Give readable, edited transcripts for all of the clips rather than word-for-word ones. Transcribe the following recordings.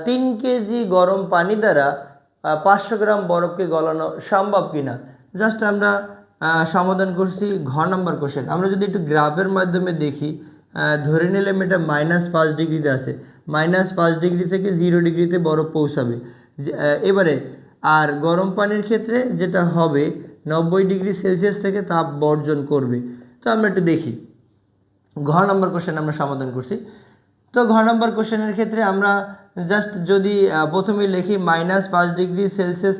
3 KG গরম পানি দ্বারা 500 গ্রাম বরফকে গলানো সম্ভব কিনা। জাস্ট আমরা সমাধান করছি ঘ নাম্বার কোশ্চেন। আমরা যদি একটু গ্রাফের মাধ্যমে দেখি, ধরে নিলাম এটা -5 ডিগ্রিতে আছে, -5 ডিগ্রি থেকে 0 ডিগ্রিতে বরফ পৌঁছাবে। এবারে আর গরম পানির ক্ষেত্রে যেটা হবে 90 ডিগ্রি সেলসিয়াস থেকে তাপ বর্জন করবে। তো আমরা একটু দেখি ঘ নম্বর কোশ্চেন আমরা সমাধান করছি। তো ঘ নম্বর কোশ্চেনের ক্ষেত্রে আমরা জাস্ট যদি প্রথমে লিখি -5 ডিগ্রি সেলসিয়াস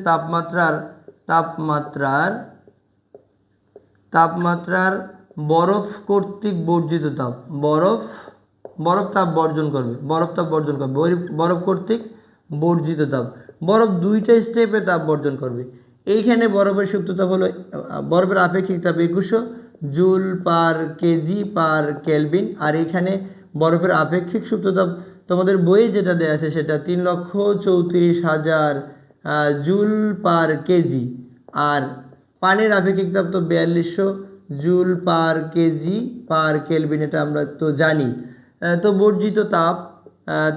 তাপমাত্রার বরফ কর্তৃক বর্জিত তাপ, বরফ তাপ বর্জন করবে, বরফ কর্তৃক বর্জিত তাপ, বরফ 2টা স্টেপে তাপ বর্জন করবে। এইখানে বরফের সুপ্ত তাপ হলো, বরফের আপেক্ষিক তাপ 2100 joule per KG per kelvin. আর এখানে বরফের আপেক্ষিক সুপ্ত তাপ তোমাদের বইয়ে যেটা দেওয়া আছে সেটা 3,34,000 জুল পার কেজি। আর পানির আপেক্ষিক তাপ তো 4200 joule per KG per kelvin, এটা আমরা তো জানি। তো বর্জিত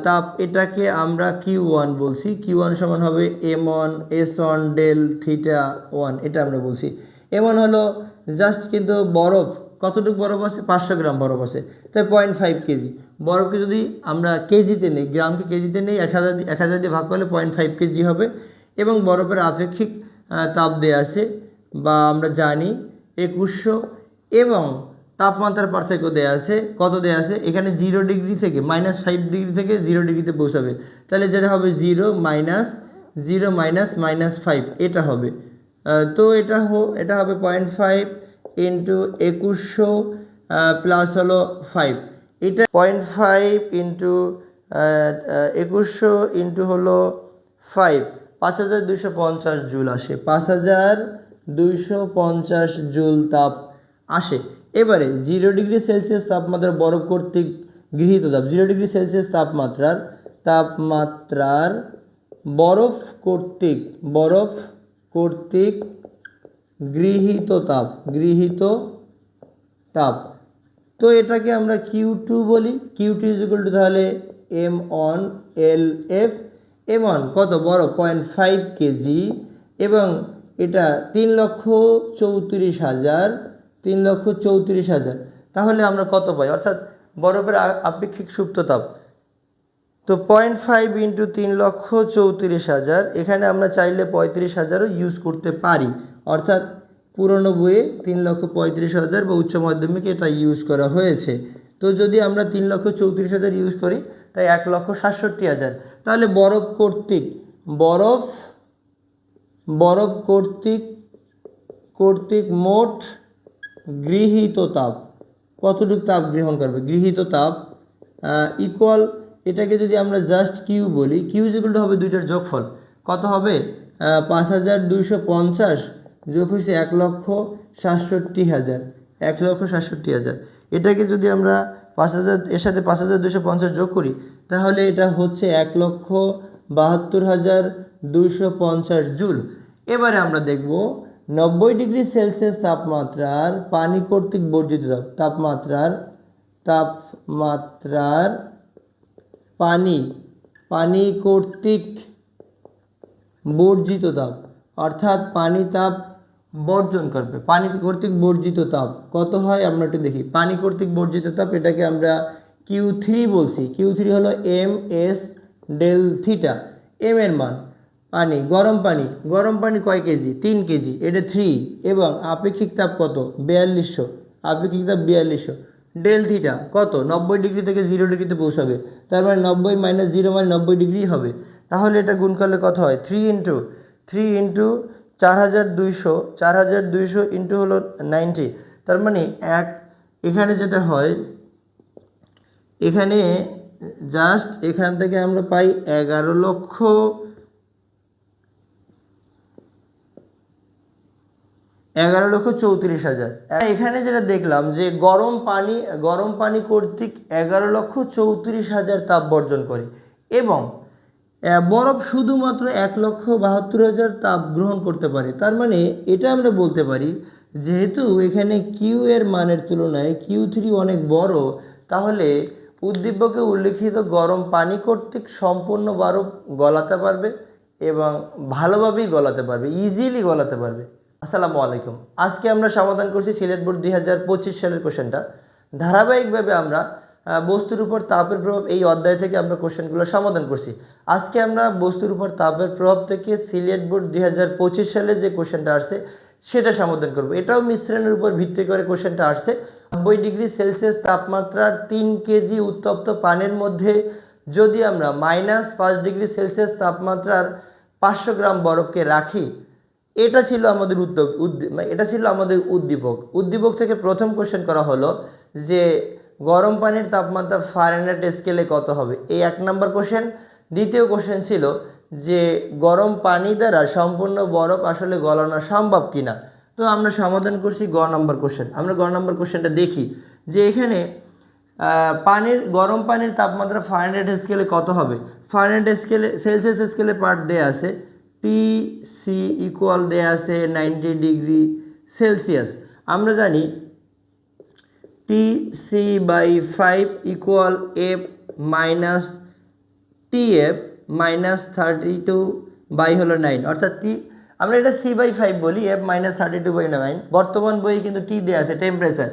তাপ এটাকে আমরা Q1 বলছি। Q1 সমান হবে M1 S1 ডেল থিটা 1, এটা আমরা বলছি। M1 হলো জাস্ট কিন্তু বরফ, কতটুকু বরফ আছে, 500 গ্রাম বরফ আছে, তাই 0.5 কেজি। বরফকে যদি আমরা কেজিতে নেই, গ্রামকে কেজিতে নেই, 1000 দিয়ে ভাগ করলে 0.5 কেজি হবে। এবং বরফের আপেক্ষিক তাপ দেয়া আছে বা আমরা জানি 2100, এবং তাপমাত্রার পার্থক্য দেয়া আছে, কত দেয়া আছে এখানে 0 ডিগ্রি থেকে -5 ডিগ্রি থেকে 0 ডিগ্রিতে পৌঁছাবে। তাহলে যেটা হবে 0 -5, এটা হবে। তো এটা হবে 0.5 ইন্টু 2100 প্লাস হলো 5, এটা 0.5 ইন্টু 2100 ইন্টু হলো 5, 5250 জুল আসে, 5250 জুল তাপ আসে। এবারে 0 ডিগ্রি সেলসিয়াস তাপমাত্রার বরফ কর্তৃক গৃহীত তাপ, 0 ডিগ্রি সেলসিয়াস তাপমাত্রার বরফ কর্তৃক গৃহীত তাপ, তো এটাকে আমরা Q2 বলি। Q2 তাহলে M1 LF, M1 কত, বরফ 0.5 কেজি, এবং এটা 3,34,000। তাহলে আমরা কত পাই, অর্থাৎ বরফের আপেক্ষিক সুপ্ত তাপ। তো 0.5 ইন্টু 3,34,000, এখানে আমরা চাইলে 35,000ও ইউজ করতে পারি, অর্থাৎ পুরনো বইয়ে 3,35,000 বা উচ্চ মাধ্যমিকে এটা ইউজ করা হয়েছে। তো যদি আমরা 3,34,000 ইউজ করি তাই 1,67,000। তাহলে বরফ কর্তৃক মোট গৃহীত তাপ, কতটুকু তাপ গ্রহণ করবে, গৃহীত তাপ ইকুয়াল, এটাকে যদি আমরা জাস্ট কিউ বলি, কিউ যেগুলো হবে দুইটার যোগফল, কত হবে 5250 যোগ হচ্ছে 1,67,000। এটাকে যদি আমরা 5000 এর সাথে 5250 যোগ করি তাহলে এটা হচ্ছে 1,72,250 জুল। এবারে আমরা দেখব 90 ডিগ্রি সেলসিয়াস তাপমাত্রার পানি কর্তৃক বর্জিত তাপ, পানি কর্তৃক বর্জিত তাপ, অর্থাৎ পানি তাপ বর্জন করবে, পানি কর্তৃক বর্জিত তাপ কত হয় আমরা একটু দেখি। পানি কর্তৃক বর্জিত তাপ এটাকে আমরা Q3 বলছি। Q3 হলো MS ডেল থিটা। এম এর মান গরম পানি কয় কেজি, 3 কেজি, এটা 3, এবং আপেক্ষিক তাপ কত, 4200, আপেক্ষিক তাপ 4200, ডেল থিটা কত, 90 ডিগ্রি থেকে 0 ডিগ্রিতে পৌঁছাবে, তার মানে 90 - 0 মানে 90 ডিগ্রি হবে। তাহলে এটা গুণ করলে কত হয়, 3 ইন্টু 4200 ইন্টু হলো 90, তার মানে এখানে যেটা হয়, এখানে জাস্ট এখান থেকে আমরা পাই 11,34,000। এখানে যেটা দেখলাম যে গরম পানি কর্তৃক 11,34,000 তাপ বর্জন করে, এবং বরফ শুধুমাত্র 1,72,000 তাপ গ্রহণ করতে পারে। তার মানে এটা আমরা বলতে পারি, যেহেতু এখানে কিউ এর মানের তুলনায় Q3 অনেক বড়, তাহলে উদ্দীপকে উল্লিখিত গরম পানি কর্তৃক সম্পূর্ণ বরফ গলাতে পারবে এবং ভালোভাবেই গলাতে পারবে, ইজিলি গলাতে পারবে। আসসালামু আলাইকুম। আজকে আমরা সমাধান করছি সিলেট বোর্ড 2025 সালের কোশ্চেনটা। ধারাবাহিকভাবে আমরা বস্তুর উপর তাপের প্রভাব এই অধ্যায় থেকে আমরা কোশ্চেনগুলো সমাধান করছি। আজকে আমরা বস্তুর উপর তাপের প্রভাব থেকে সিলেট বোর্ড 2025 সালে যে কোশ্চেনটা আসছে সেটা সমাধান করব। এটাও মিশ্রণের উপর ভিত্তি করে কোশ্চেনটা আসছে। 90 ডিগ্রি সেলসিয়াস তাপমাত্রার 3 কেজি উত্তপ্ত পানির মধ্যে যদি আমরা -5 ডিগ্রি সেলসিয়াস তাপমাত্রার 500 গ্রাম বরফকে রাখি, এটা ছিল আমাদের উদ্দীপক থেকে প্রথম কোশ্চেন করা হলো যে গরম পানির তাপমাত্রা ফারেনহাইট স্কেলে কত হবে, এই 1 নম্বর কোশ্চেন। দ্বিতীয় কোশ্চেন ছিল যে গরম পানি দ্বারা সম্পূর্ণ বরফ আসলে গলানো সম্ভব কিনা। তো আমরা সমাধান করছি গ নম্বর কোশ্চেন। আমরা গ নম্বর কোশ্চেনটা দেখি যে এখানে গরম পানির তাপমাত্রা ফারেনহাইট স্কেলে কত হবে। ফারেনহাইট স্কেলে সেলসিয়াস স্কেলে পার্ট দেয়া আছে, টি.সি ইকুয়াল দেয়া আছে 90 ডিগ্রি সেলসিয়াস। আমরা জানি T/5 equal F minus TF minus 32 by হলো 9, অর্থাৎ আমরা এটা C/5 বলি, F মাইনাস 32 বাই 9। বর্তমান বই কিন্তু টি দেওয়া আছে temperature,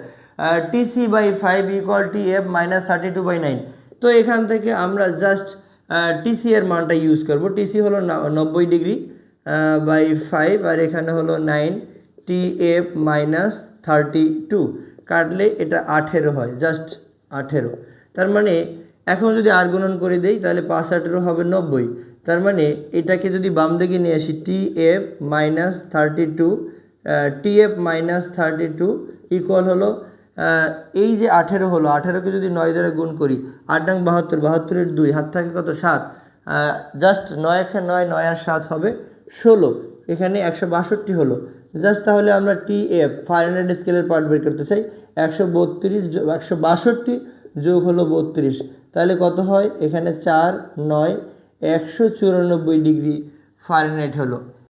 T/5 equal TF minus 32 by 9। তো এখান থেকে আমরা জাস্ট TC এর মানটা ইউজ করব। TC হলো 90 ডিগ্রি বাই 5 আর এখানে হলো 9, TF মাইনাস 32 কাটলে এটা 18 হয়, জাস্ট 18। তার মানে এখন যদি আর গুণন করে দেই তাহলে 5 18 হবে 90। তার মানে এটাকে যদি বাম দিকে নিয়ে আসি, TF minus 32 TF minus 32 equal হলো এই যে 18 হলো, 18কে যদি 9 দ্বারা গুণ করি, 8 নং 72, 72 এর 2 হাত থাকে কত 7, জাস্ট 9 1 9, 9 আর 7 হবে 16, এখানে 162 হলো জাস্ট। তাহলে আমরা TF ফারেনহাইট স্কেলের পার্ট বের করতে চাই, 162 যোগ হলো 32, তাহলে কত হয়, এখানে 4 9 194 ডিগ্রি ফারেনহাইট হলো।